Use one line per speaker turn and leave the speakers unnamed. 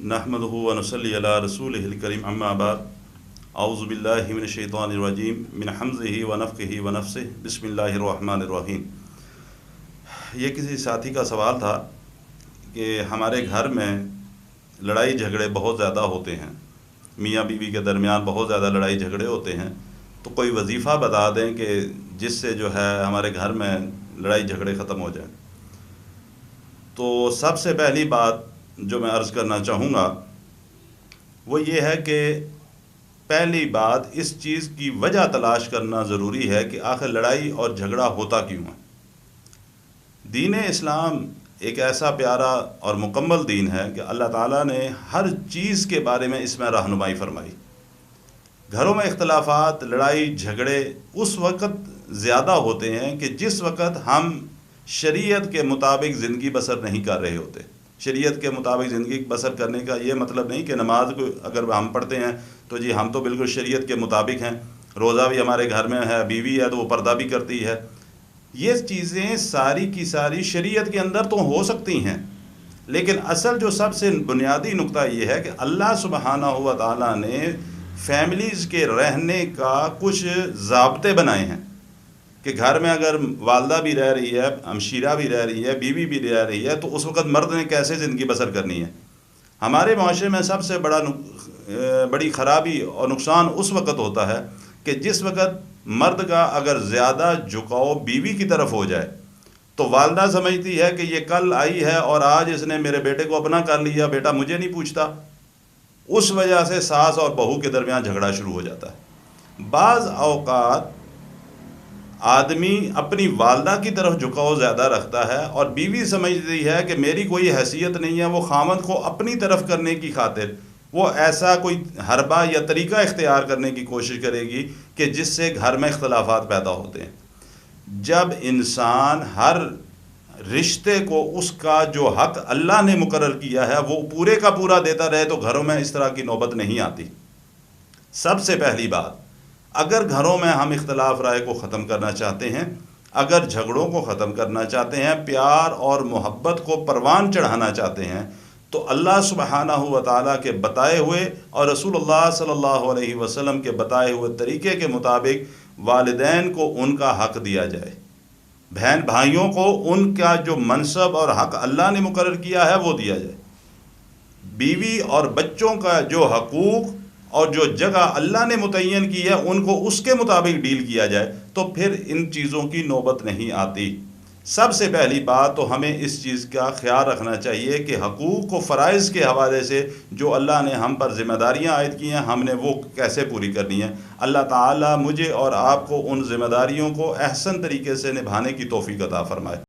नहमदुहु व नसल्ली अला रसूलिहिल करीम अम्मा बाद औज़ु बिल्लाहि मिनश शैतानिर रजीम मिन हम्ज़िहि व नफ़्ख़िहि व नफ़्सिहि बिस्मिल्लाहिर रहमानिर रहीम। ये किसी साथी का सवाल था कि हमारे घर में लड़ाई झगड़े बहुत ज़्यादा होते हैं, मियाँ बीवी के दरमियान बहुत ज़्यादा लड़ाई झगड़े होते हैं, तो कोई वजीफ़ा बता दें कि जिससे जो है हमारे घर में लड़ाई झगड़े ख़त्म हो जाए। तो सबसे पहली बात जो मैं अर्ज़ करना चाहूँगा वो ये है कि पहली बात इस चीज़ की वजह तलाश करना ज़रूरी है कि आखिर लड़ाई और झगड़ा होता क्यों है। दीन इस्लाम एक ऐसा प्यारा और मुकम्मल दीन है कि अल्लाह ताला ने हर चीज़ के बारे में इसमें रहनुमाई फरमाई। घरों में इख्तलाफात, लड़ाई झगड़े उस वक़्त ज़्यादा होते हैं कि जिस वक़्त हम शरीयत के मुताबिक ज़िंदगी बसर नहीं कर रहे होते। शरीयत के मुताबिक ज़िंदगी बसर करने का ये मतलब नहीं कि नमाज को अगर हम पढ़ते हैं तो जी हम तो बिल्कुल शरीयत के मुताबिक हैं, रोज़ा भी हमारे घर में है, बीवी है तो वो पर्दा भी करती है। ये चीज़ें सारी की सारी शरीयत के अंदर तो हो सकती हैं, लेकिन असल जो सबसे बुनियादी नुक्ता ये है कि अल्लाह सुब्हानहू व तआला ने फैमिलीज़ के रहने का कुछ ज़ाब्ते बनाए हैं कि घर में अगर वालदा भी रह रही है, हमशीरा भी रह रही है, बीवी भी रह रही है, तो उस वक़्त मर्द ने कैसे ज़िंदगी बसर करनी है। हमारे माशरे में सबसे बड़ी ख़राबी और नुकसान उस वक़्त होता है कि जिस वक़्त मर्द का अगर ज़्यादा झुकाव बीवी की तरफ हो जाए तो वालदा समझती है कि ये कल आई है और आज इसने मेरे बेटे को अपना कर लिया, बेटा मुझे नहीं पूछता। उस वजह से सास और बहू के दरमियान झगड़ा शुरू हो जाता है। बाज़ औक़ात आदमी अपनी वालदा की तरफ झुकाव ज़्यादा रखता है और बीवी समझती है कि मेरी कोई हैसियत नहीं है, वो खामद को अपनी तरफ करने की खातिर वो ऐसा कोई हरबा या तरीका इख्तियार करने की कोशिश करेगी कि जिससे घर में इख्तलाफात पैदा होते हैं। जब इंसान हर रिश्ते को उसका जो हक़ अल्लाह ने मुकर्रर किया है वो पूरे का पूरा देता रहे तो घरों में इस तरह की नौबत नहीं आती। सबसे पहली बात, अगर घरों में हम इख्तलाफ राय को ख़त्म करना चाहते हैं, अगर झगड़ों को ख़त्म करना चाहते हैं, प्यार और मोहब्बत को परवान चढ़ाना चाहते हैं, तो अल्लाह सुब्हानहू व तआला के बताए हुए और रसूलुल्लाह सल्लल्लाहु अलैहि वसल्लम के बताए हुए तरीके के मुताबिक वालिदैन को उनका हक़ दिया जाए, बहन भाइयों को उनका जो मनसब और हक़ अल्लाह ने मुकर्रर किया है वो दिया जाए, बीवी और बच्चों का जो हकूक़ और जो जगह अल्लाह ने मुतय्यन की है उनको उसके मुताबिक डील किया जाए, तो फिर इन चीज़ों की नौबत नहीं आती। सबसे पहली बात तो हमें इस चीज़ का ख्याल रखना चाहिए कि हकूक़ व फ़राइज़ के हवाले से जो अल्लाह ने हम पर ज़िम्मेदारियाँ आयद की हैं हमने वो कैसे पूरी करनी है। अल्लाह ताला मुझे और आपको उन ज़िम्मेदारियों को अहसन तरीके से निभाने की तौफ़ीक़ अता फ़रमाए।